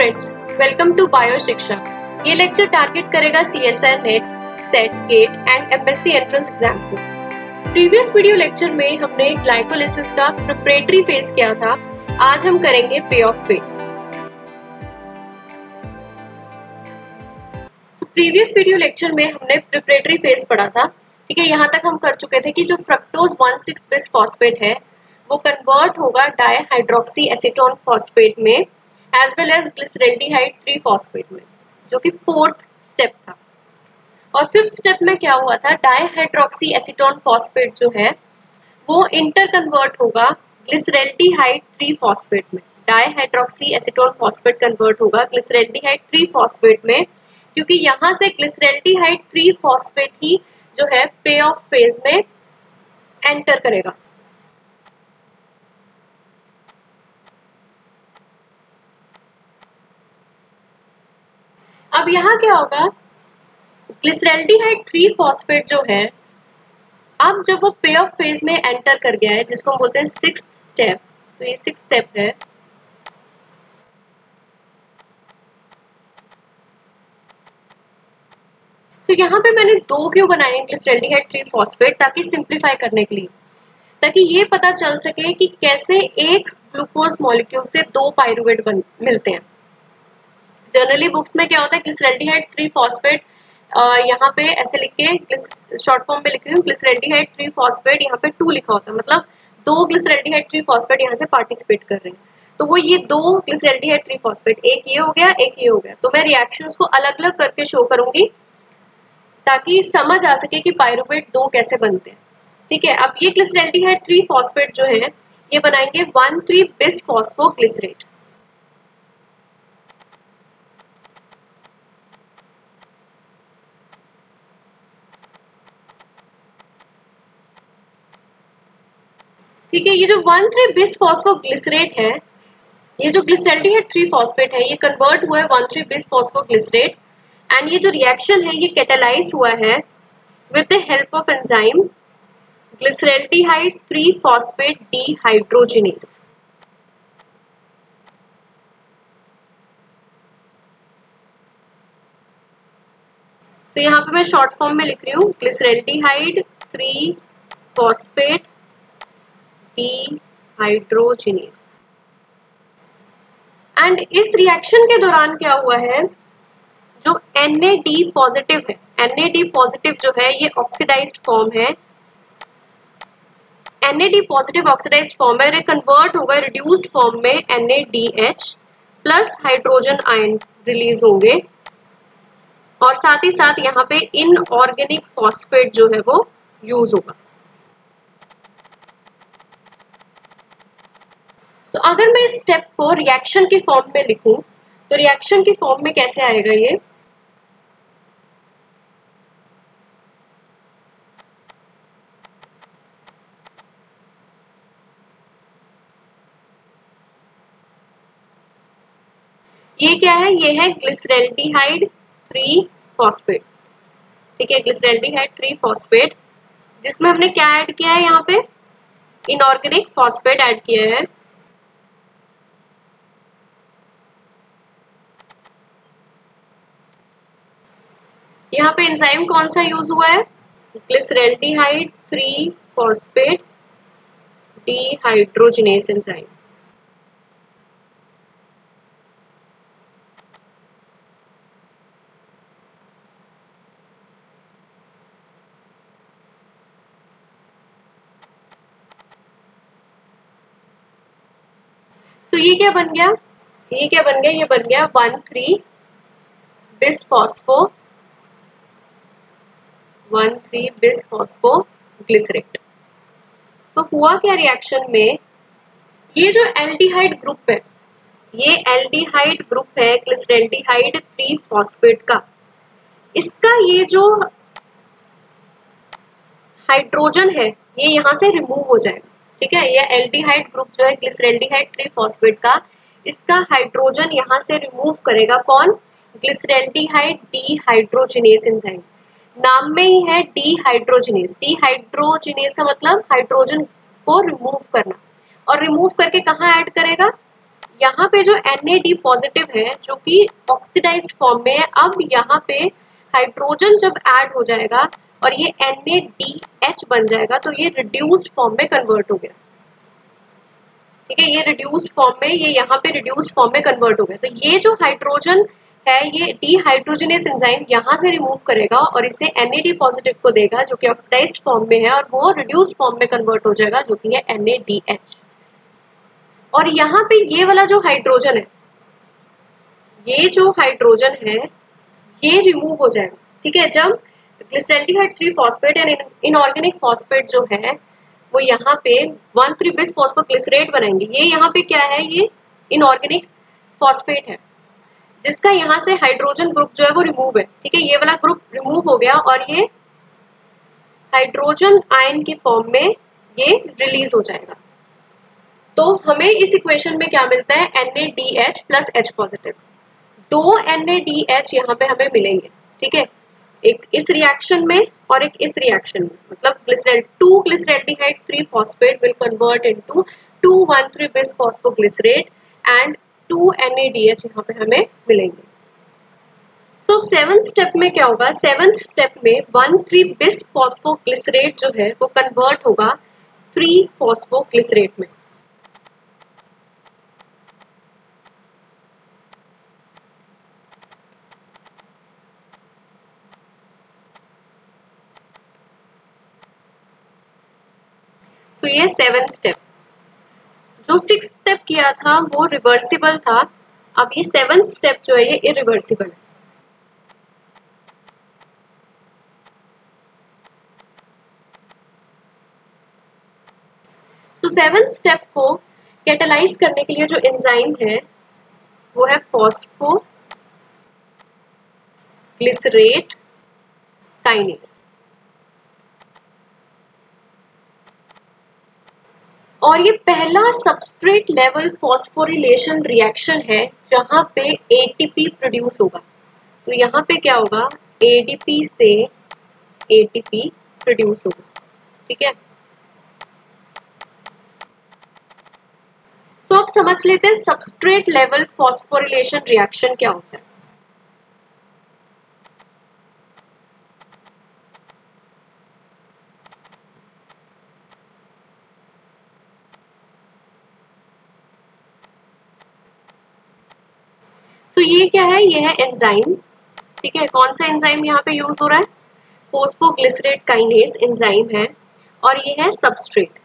Friends, welcome to bio Shiksha. ये lecture target करेगा CSR NET, SET, GATE and MSc entrance exam को। Previous video lecture में हमने glycolysis का प्रिपरेटरी फेज किया था। आज हम करेंगे पे of phase. Previous video lecture में हमने प्रिपरेटरी फेज पढ़ा था। ठीक है, यहाँ तक हम कर चुके थे कि जो फ्रक्टोज 1,6-बिस फॉस्फेट है वो कन्वर्ट होगा डाईहाइड्रोक्सी एसीटोन फॉस्फेट में as well as glyceraldehyde 3 phosphate में, जो कि फोर्थ स्टेप था। और फिफ्थ स्टेप में क्या हुआ था, डाईहाइड्रोक्सी एसीटोन फॉस्फेट जो है वो इंटर कन्वर्ट होगा ग्लिसरल्डिहाइड 3 फॉस्फेट में। डाईहाइड्रोक्सी एसीटोन फॉस्फेट कन्वर्ट होगा ग्लिसरल्डिहाइड 3 फॉस्फेट में, क्योंकि यहाँ से ग्लिसरल्डिहाइड 3 फॉस्फेट ही जो है पे ऑफ फेज में एंटर करेगा। अब यहाँ क्या होगा, ग्लिसरल्डिहाइड 3 फॉस्फेट जो है अब जब वो पे ऑफ फेज में एंटर कर गया है, जिसको हम बोलते हैं सिक्स्थ स्टेप, तो ये सिक्स्थ स्टेप है। तो यहाँ पे मैंने दो क्यों बनाए ग्लिसरल्डिहाइड 3 फॉस्फेट, ताकि सिंप्लीफाई करने के लिए, ताकि ये पता चल सके कि कैसे एक ग्लूकोज मॉलिक्यूल से दो पाइरुवेट मिलते हैं। जनरली बुक्स में क्या होता है, ग्लिसरल्डिहाइड 3 फॉस्फेट यहाँ पे ऐसे लिख के शॉर्ट फॉर्म में लिख रही हूँ, ग्लिसरल्डिहाइड 3 फॉस्फेट यहाँ पे 2 लिखा होता है, मतलब दो ग्लिसरल्डिहाइड 3 फॉस्फेट यहाँ से पार्टिसिपेट कर रहे हैं। तो वो ये दो ग्लिसरल्डिहाइड 3 फॉस्फेट, एक ये हो गया, एक ये हो गया। तो मैं रिएक्शंस को अलग अलग करके शो करूंगी ताकि समझ आ सके कि पाइरुवेट दो कैसे बनते हैं। ठीक है, अब ये ग्लिसरल्डिहाइड 3 फॉस्फेट जो है ये बनाएंगे 1,3-बिस फॉस्फोग्लिसरेट। ठीक है, ये जो 1,3-बिस फॉस्फोग्लिसरेट है, ये जो ग्लिसरल्डिहाइड 3 फॉस्फेट है, ये कन्वर्ट हुआ है 1,3-बिस फॉस्फोग्लिसरेट एंड ये जो रिएक्शन है ये कैटालाइज हुआ है with the help of enzyme glyceraldehyde 3 phosphate dehydrogenase. तो यहाँ पे मैं शॉर्ट फॉर्म में लिख रही हूँ, ग्लिसरल्डिहाइड 3 फॉस्फेट डिहाइड्रोजिनेज। एंड इस रिएक्शन के दौरान क्या हुआ है, जो NAD पॉजिटिव है, NAD पॉजिटिव जो है ये ऑक्सीडाइज्ड फॉर्म है। NAD पॉजिटिव ऑक्सीडाइज्ड फॉर्म है, ये कन्वर्ट होगा रिड्यूस्ड फॉर्म में NADH plus hydrogen ion release होंगे, और साथ ही साथ यहाँ पे इनऑर्गेनिक फॉस्फेट जो है वो यूज होगा। तो अगर मैं इस स्टेप को रिएक्शन की फॉर्म में लिखूं तो रिएक्शन की फॉर्म में कैसे आएगा ये क्या है, ये है ग्लिसरल्डिहाइड 3 फॉस्फेट। ठीक है, ग्लिसरल्डिहाइड 3 फॉस्फेट जिसमें हमने क्या ऐड किया है, यहाँ पे इनऑर्गेनिक फॉस्फेट ऐड किया है। यहाँ पे एंजाइम कौन सा यूज हुआ है, ग्लिसरल्डिहाइड 3 फॉस्फेट डिहाइड्रोजिनेज एंजाइम। तो ये क्या बन गया, ये क्या बन गया, ये बन गया 1,3-बिस फॉस्फोग्लिसरेट। तो हुआ क्या रिएक्शन में, ये जो एल्डिहाइड ग्रुप है, ये एल्डिहाइड ग्रुप है ग्लिसरल्डिहाइड 3 फॉस्फेट का, इसका ये जो हाइड्रोजन है ये यहाँ से रिमूव हो जाएगा। ठीक है, ये एल्डिहाइड ग्रुप जो है ग्लिसरल्डिहाइड 3 फॉस्फेट का, इसका हाइड्रोजन यहाँ से रिमूव करेगा कौन, ग्लिसरल्डिहाइड डिहाइड्रोजिनेज एंजाइम। नाम में ही है डिहाइड्रोजिनेज, डिहाइड्रोजिनेज का मतलब हाइड्रोजन को रिमूव करना, और रिमूव करके कहाँ ऐड करेगा, यहाँ पे जो NAD पॉजिटिव है जो कि ऑक्सीडाइज्ड फॉर्म में है, अब यहाँ पे हाइड्रोजन जब ऐड हो जाएगा और ये NADH बन जाएगा तो ये रिड्यूस्ड फॉर्म में कन्वर्ट हो गया। ठीक है, ये रिड्यूस्ड फॉर्म में, ये यहाँ पे रिड्यूस्ड फॉर्म में कन्वर्ट हो गया। तो ये जो हाइड्रोजन है ये डीहाइड्रोजनेस एंजाइम यहाँ से रिमूव करेगा और इसे NAD पॉजिटिव को देगा जो कि ऑक्सीडाइज्ड फॉर्म में है और वो रिड्यूस्ड फॉर्म में कन्वर्ट हो जाएगा जो कि है NADH। और यहाँ पे ये वाला जो हाइड्रोजन है, ये जो हाइड्रोजन है ये रिमूव हो जाएगा। ठीक है, जब glyceraldehyde 3 phosphate and inorganic phosphate जो है वो यहाँ पे 1,3 बिस फॉस्फोग्लिसरेट बनाएंगे। ये यहाँ पे क्या है, ये इनऑर्गेनिक फॉस्फेट है जिसका यहाँ से हाइड्रोजन ग्रुप जो है वो रिमूव है। ठीक है, ये वाला ग्रुप रिमूव हो गया और ये हाइड्रोजन आयन की फॉर्म में ये रिलीज हो जाएगा। तो हमें इस इक्वेशन में क्या मिलता है, NADH plus H positive. 2 NADH यहाँ पे हमें मिलेंगे। ठीक है, एक इस रिएक्शन में और एक इस रिएक्शन में, मतलब 2 glyceraldehyde 3 phosphate will convert into 2,1,3 बिस फॉस्फोग्लिसरेट एंड 2 NADH यहाँ पे हमें मिलेंगे। तो 7th स्टेप में क्या होगा, 7th स्टेप में 1,3 बिस फॉस्फोग्लिसरेट जो है वो कन्वर्ट होगा 3 फॉस्फोग्लिसरेट में। तो ये 7th स्टेप। जो 6th स्टेप किया था वो रिवर्सिबल था, अब ये 7th स्टेप जो है ये इरिवर्सिबल है। तो 7th स्टेप को कैटालाइज करने के लिए जो एंजाइम है वो है फॉस्फोग्लिसरेट काइनेज। और ये पहला सबस्ट्रेट लेवल फॉस्फोरिलेशन रिएक्शन है जहां पे ATP प्रोड्यूस होगा। तो यहाँ पे क्या होगा, ADP से ATP प्रोड्यूस होगा। ठीक है, तो अब समझ लेते हैं सबस्ट्रेट लेवल फॉस्फोरिलेशन रिएक्शन क्या होता है। तो ये क्या है, ये है एंजाइम। ठीक है, कौन सा एंजाइम यहाँ पे यूज हो रहा है, फॉस्फोग्लिसरेट काइनेज एंजाइम है और ये है सबस्ट्रेट।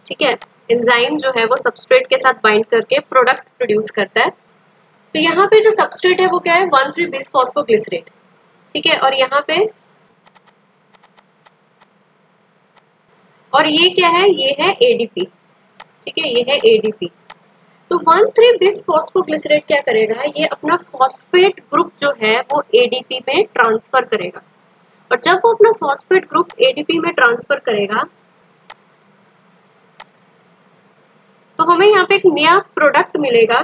ठीक है, एंजाइम जो है वो सबस्ट्रेट के साथ बाइंड करके प्रोडक्ट प्रोड्यूस करता है। तो यहाँ पे जो सबस्ट्रेट है वो क्या है, 1,3 बिस फॉस्फोग्लिसरेट। ठीक है, और यहाँ पे और ये क्या है, ये है ADP। ठीक है, ये है ADP। तो 1,3 बिस फॉस्फोग्लिसरेट क्या करेगा, ये अपना फॉस्फेट ग्रुप जो है वो ADP में ट्रांसफर करेगा और जब वो अपना फॉस्फेट ग्रुप ADP में ट्रांसफर करेगा तो हमें यहाँ पे एक नया प्रोडक्ट मिलेगा।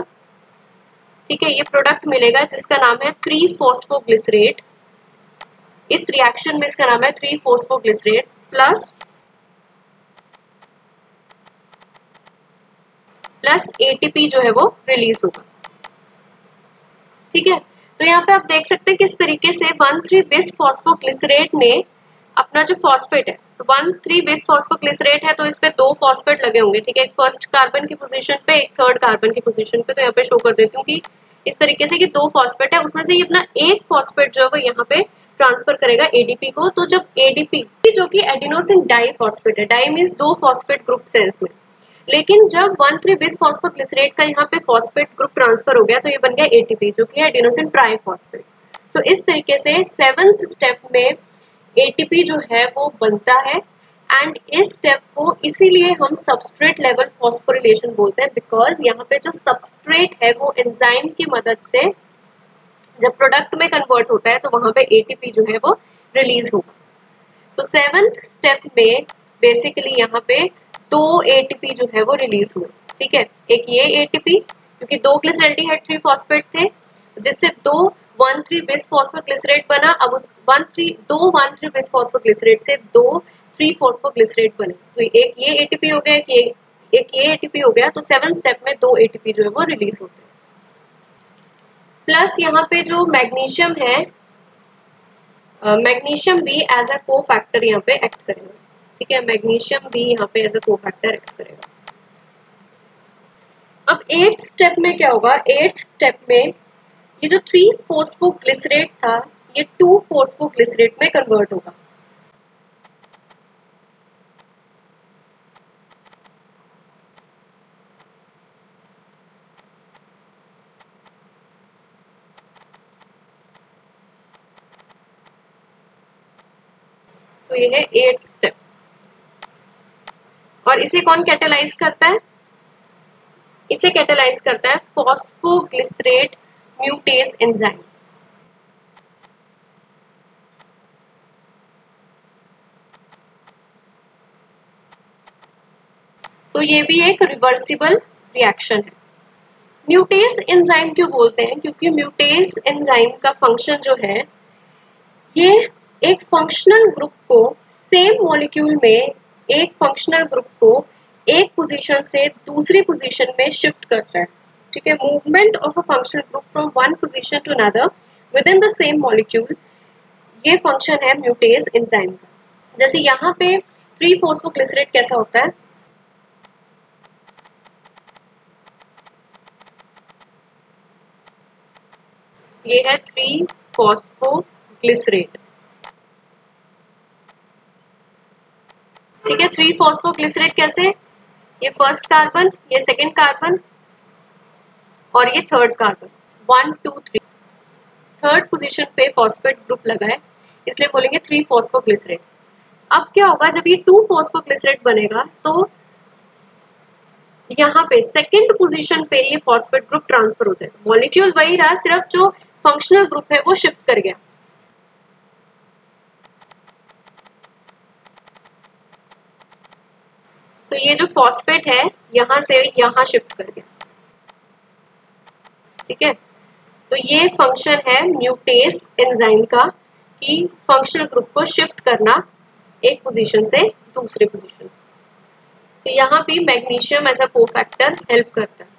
ठीक है, ये प्रोडक्ट मिलेगा जिसका नाम है 3 फॉस्फोग्लिसरेट। इस रिएक्शन में इसका नाम है 3 फॉस्फोग्लिसरेट प्लस ATP जो है वो रिलीज होगा। ठीक है, तो यहाँ पे आप देख सकते हैं किस तरीके से 1,3 बिस फॉस्फोग्लिसरेट ने अपना जो फॉस्फेट है, तो 1,3 बिस फॉस्फोग्लिसरेट है तो इस पे 2 फॉस्फेट लगे होंगे। ठीक है, एक फर्स्ट कार्बन की पोजीशन पे, एक थर्ड कार्बन की पोजीशन पे। तो यहाँ पे शो कर देती हूँ कि इस तरीके से कि 2 फॉस्फेट है, उसमें से ये अपना एक फॉस्फेट जो है वो यहाँ पे ट्रांसफर करेगा ADP को। तो जब ADP जो कि एडिनोसिन डाई फॉस्फेट है, डाई मीन्स 2 फॉस्फेट ग्रुप से इसमें, लेकिन जब 1,3 बिस फॉस्फोग्लिसरेट का यहाँ पे फॉस्फेट ग्रुप ट्रांसफर हो गया तो ये बन गया ATP जो कि है एडिनोसिन ट्राइफॉस्फेट। तो इस तरीके से 7th स्टेप में ATP जो है वो बनता है एंड इस स्टेप को इसीलिए हम सबस्ट्रेट लेवल फॉस्फोरिलेशन बोलते हैं, बिकॉज यहाँ पे जो सबस्ट्रेट है वो एंजाइम की मदद से जब प्रोडक्ट में कन्वर्ट होता है तो वहां पे ATP जो है वो रिलीज होगा। तो 7th स्टेप में बेसिकली यहाँ पे 2 ATP जो है वो रिलीज हुए। ठीक है, एक ये ATP क्योंकि 2 ग्लिसरॉल्डिहाइड 3 फॉस्फेट थे जिससे 1,3 बिस फॉस्फोग्लिसरेट बना। अब उस 1,3 बिस फॉस्फोग्लिसरेट से 3 फॉस्फोग्लिसरेट बने। तो एक ये ATP हो गया, एक एक ये एटीपी हो गया, तो 7 स्टेप में 2 एटीपी जो है वो रिलीज होते हैं। प्लस यहाँ पे जो मैग्नीशियम है, मैग्नीशियम भी एज अ को फैक्टर यहाँ पे एक्ट करेगा। ठीक है, मैग्नीशियम भी यहाँ पे एज अ को फैक्टर एक्ट करेगा। अब 8th स्टेप में क्या होगा, 8th स्टेप में ये जो 3 फॉस्फोग्लिसरेट था ये 2 फॉस्फोग्लिसरेट में कन्वर्ट होगा। तो ये है 8th स्टेप। और इसे कौन कैटेलाइज करता है, इसे कैटेलाइज करता है फॉस्फोग्लिसरेट म्यूटेज एंजाइम। तो ये भी एक रिवर्सिबल रिएक्शन है। म्यूटेज एंजाइम क्यों बोलते हैं, क्योंकि म्यूटेज एंजाइम का फंक्शन जो है ये एक फंक्शनल ग्रुप को सेम मॉलिक्यूल में एक फंक्शनल ग्रुप को एक पोजीशन से दूसरी पोजीशन में शिफ्ट करता है। ठीक है, movement of a functional group from one position to another within the same molecule, ये फंक्शन है म्यूटेज एंजाइम का। जैसे यहाँ पे 3 फॉस्फोग्लिसरेट कैसा होता है, ये है 3 फॉस्फोग्लिसरेट। ठीक है, 3 फॉस्फोग्लिसरेट कैसे, ये फर्स्ट कार्बन, ये सेकंड कार्बन और ये थर्ड कार्बन, 1 2 3, थर्ड पोजीशन पे फॉस्फेट ग्रुप लगा है, इसलिए बोलेंगे 3 फॉस्फोग्लिसरेट। अब क्या होगा, जब ये 2 फॉस्फोग्लिसरेट बनेगा तो यहाँ पे सेकंड पोजीशन पे ये फॉस्फेट ग्रुप ट्रांसफर हो जाएगा। मॉलिक्यूल वही रहा, सिर्फ जो फंक्शनल ग्रुप है वो शिफ्ट कर गया। तो ये जो फॉस्फेट है यहाँ से यहाँ शिफ्ट कर गया। ठीक है, तो ये फंक्शन है म्यूटेज एंजाइम का, कि फंक्शनल ग्रुप को शिफ्ट करना एक पोजीशन से दूसरे पोजीशन। तो यहाँ पे magnesium as a cofactor help करता है।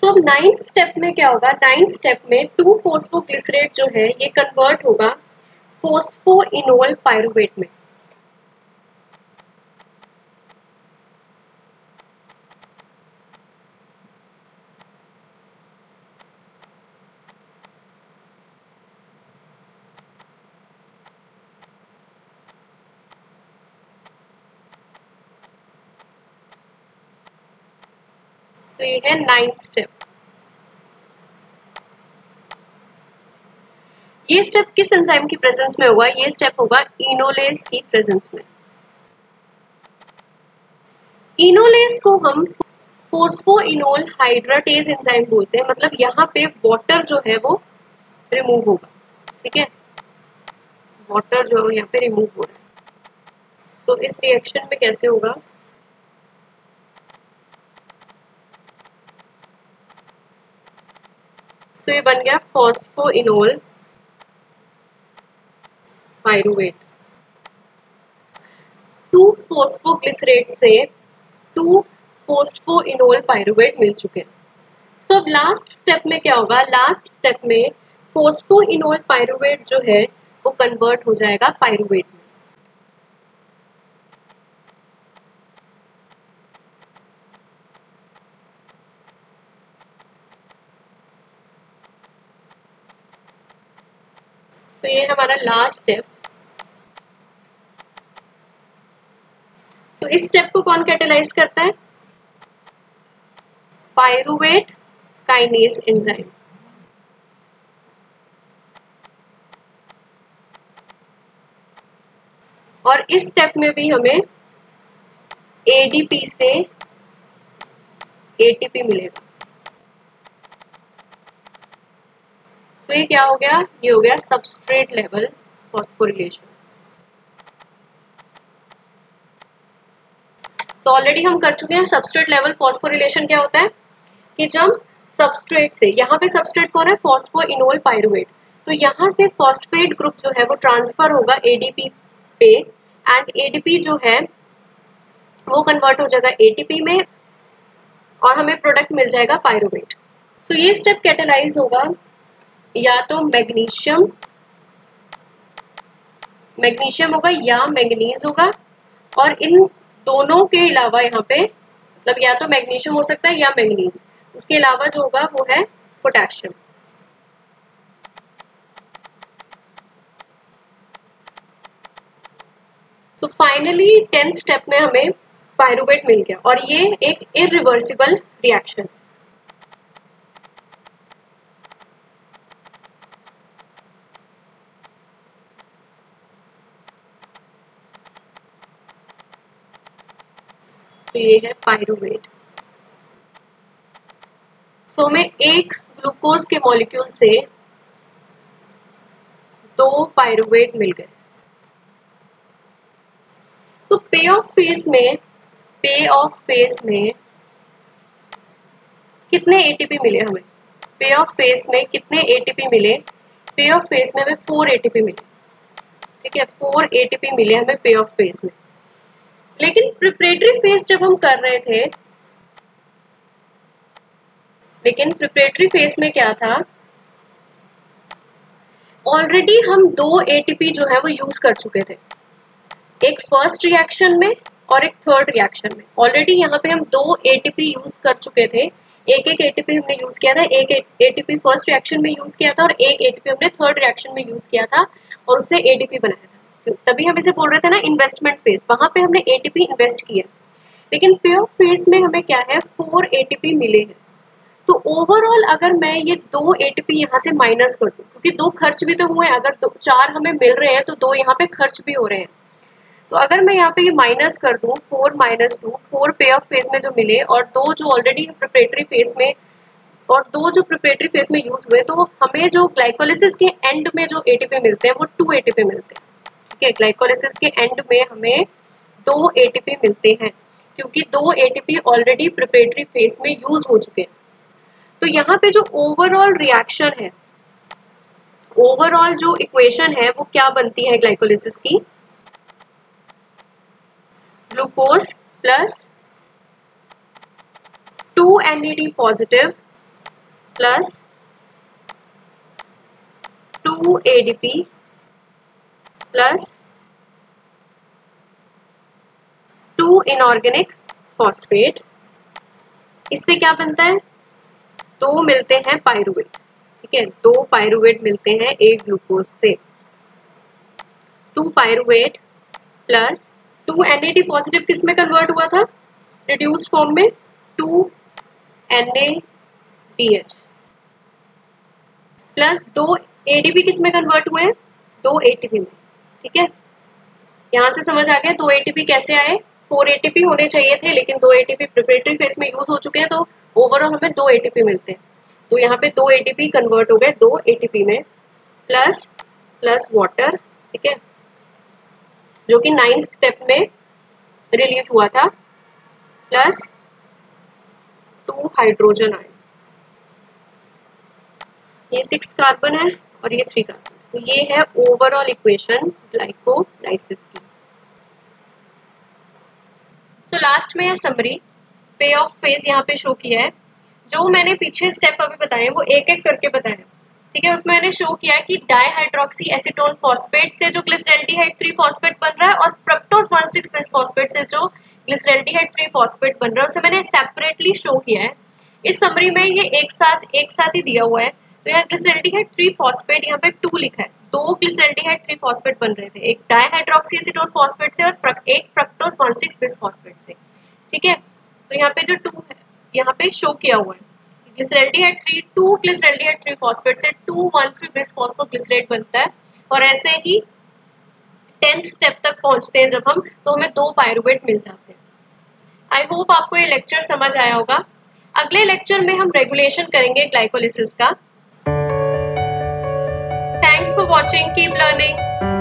तो 9th स्टेप में क्या होगा, 9th स्टेप में 2 फॉस्फोग्लिसरेट जो है ये कन्वर्ट होगा फोस्फोइनोल पायरुवेट में। तो ये है 9th स्टेप। ये स्टेप किस एंजाइम की प्रेजेंस में होगा, ये स्टेप होगा इनोलेज की प्रेजेंस में। इनोलेज को हम फोस्फोइनोल हाइड्रेटेज एंजाइम बोलते हैं, मतलब यहाँ पे वाटर जो है वो रिमूव होगा। ठीक है, वाटर जो यहाँ पे रिमूव हो रहा है। तो इस रिएक्शन में कैसे होगा, तो ये बन गया फॉस्फोइनोल पायरुवेट। 2 फॉस्फोग्लिसरेट से 2 फॉस्फोइनोल पायरुवेट मिल चुके हैं। तो अब लास्ट स्टेप में क्या होगा, लास्ट स्टेप में फोस्फोइनोल पायरुवेट जो है वो कन्वर्ट हो जाएगा पायरुवेट में। तो ये हमारा लास्ट स्टेप। तो इस स्टेप को कौन कैटेलाइज करता है, पायरुवेट काइनेज एंजाइम। और इस स्टेप में भी हमें एडीपी से एटीपी मिलेगा। तो ये क्या हो गया, ये हो गया सबस्ट्रेट लेवल फॉस्फोरिलेशन। तो ऑलरेडी हम कर चुके हैं सबस्ट्रेट लेवल फॉस्फोरिलेशन। क्या होता है कि जब सबस्ट्रेट से, यहाँ पे सबस्ट्रेट कौन है, फॉस्फोइनोल पायरुवेट, तो यहाँ से फॉस्फेट ग्रुप जो है वो ट्रांसफर होगा एडीपी पे, एंड एडीपी जो है वो कन्वर्ट हो जाएगा एटीपी में और हमें प्रोडक्ट मिल जाएगा पायरुवेट। सो ये स्टेप कैटालाइज होगा या तो मैग्नीशियम होगा या मैंगनीज होगा, और इन दोनों के अलावा यहाँ पे मतलब या तो मैग्नीशियम हो सकता है या मैंगनीज, उसके अलावा जो होगा वो है पोटेशियम। तो फाइनली 10th स्टेप में हमें पायरुवेट मिल गया और ये एक इरिवर्सिबल रिएक्शन। तो ये है पायरुवेट। तो हमें एक ग्लूकोज के मॉलिक्यूल से 2 पायरुवेट मिल गए। तो पे ऑफ फेस में कितने एटीपी मिले हमें? पे ऑफ फेस में कितने एटीपी मिले? पे ऑफ फेस में हमें 4 एटीपी मिले। ठीक है, 4 एटीपी मिले हमें पे ऑफ फेस में। लेकिन प्रिपरेटरी फेस जब हम कर रहे थे, लेकिन प्रिपरेटरी फेस में क्या था, ऑलरेडी हम 2 एटीपी जो है वो यूज कर चुके थे, एक फर्स्ट रिएक्शन में और एक थर्ड रिएक्शन में। ऑलरेडी यहाँ पे हम 2 एटीपी यूज कर चुके थे, एक एटीपी हमने यूज किया था, एक एटीपी फर्स्ट रिएक्शन में यूज किया था और एक एटीपी हमने थर्ड रिएक्शन में यूज किया था और उससे एडीपी बनाया था। तभी हम इसे बोल रहे थे ना इन्वेस्टमेंट फेज, वहां पे हमने एटीपी इन्वेस्ट किया। लेकिन पे ऑफ फेज में हमें क्या है, 4 एटीपी मिले हैं। तो ओवरऑल अगर मैं ये 2 एटीपी यहाँ से माइनस कर दूं, क्योंकि 2 खर्च भी तो हुए, अगर 4 हमें मिल रहे हैं तो 2 यहाँ पे खर्च भी हो रहे हैं। तो अगर मैं यहाँ पे ये माइनस कर दूं 4 - 2, 4 पे ऑफ फेज में जो मिले और 2 जो ऑलरेडी प्रिपरेटरी फेज में और 2 जो प्रिपरेटरी फेज में यूज हुए, तो हमें जो ग्लाइकोलिसिस के एंड में जो एटीपी मिलते हैं वो 2 एटीपी मिलते हैं। ठीक है, ग्लाइकोलिसिस के एंड में हमें 2 एटीपी मिलते हैं क्योंकि 2 एटीपी ऑलरेडी प्रिपरेटरी फेज में यूज हो चुके हैं। तो यहाँ पे जो ओवरऑल रिएक्शन है, ओवरऑल जो इक्वेशन है वो क्या बनती है ग्लाइकोलिसिस की, glucose plus 2 NAD positive plus 2 ADP plus 2 inorganic phosphate. इससे क्या बनता है, 2 मिलते हैं पायरुवेट। ठीक है, 2 पायरुवेट मिलते हैं एक ग्लूकोज से। 2 पायरुवेट प्लस 2 NAD पॉजिटिव किस में कन्वर्ट हुआ था, रिड्यूस्ड फॉर्म में 2 NADH प्लस 2 ADP किस में कन्वर्ट हुए, 2 ATP में। ठीक है, यहां से समझ आ गया 2 ATP कैसे आए। 4 ATP होने चाहिए थे लेकिन 2 ATP प्रिपरेटरी फेज में यूज हो चुके हैं, तो ओवरऑल हमें 2 ATP मिलते हैं। तो यहाँ पे 2 ATP कन्वर्ट हो गए 2 ATP में, प्लस वाटर। ठीक है, जो कि 9th स्टेप में रिलीज हुआ था, प्लस 2 हाइड्रोजन आयन। ये 6 कार्बन है और ये 3 कार्बन। तो ये है ओवरऑल इक्वेशन ग्लाइकोलाइसिस की। तो लास्ट में है समरी। पे ऑफ फेज यहाँ पे शो किया है। जो मैंने पीछे स्टेप अभी बताए वो एक एक करके बताया। ठीक है, उसमें मैंने शो किया कि डाईहाइड्रोक्सी एसीटोन फॉस्फेट से जो ग्लिसरल्डिहाइड 3 फॉस्फेट बन रहा है और फ्रक्टोज 1,6 बिसफॉस्फेट से जो ग्लिसरल्डिहाइड 3 फॉस्फेट बन रहा है, उसे मैंने सेपरेटली शो किया है। इस समरी में ये एक साथ ही दिया हुआ है। तो यहाँ ग्लिसरल्डिहाइड 3 फॉस्फेट यहाँ पे 2 लिखा है, 2 ग्लिसरल्डिहाइड 3 फॉस्फेट बन रहे थे, एक डाईहाइड्रोक्सी एसीटोन फॉस्फेट से और एक फ्रक्टोज 1,6 बिसफॉस्फेट से। ठीक है, तो यहाँ पे जो 2 है यहाँ पे शो किया हुआ है, ग्लिसरल्डिहाइड 2 ग्लिसरल्डिहाइड 3 फॉस्फेट से 2,1,3 बिसफॉस्फोग्लिसरेट बनता है। और ऐसे ही 10th स्टेप तक पहुंचते हैं जब हम, तो हमें 2 पायरुवेट मिल जाते हैं। आई होप आपको ये लेक्चर समझ आया होगा। अगले लेक्चर में हम रेगुलेशन करेंगे ग्लाइकोलिसिस का। Thanks for watching, keep learning.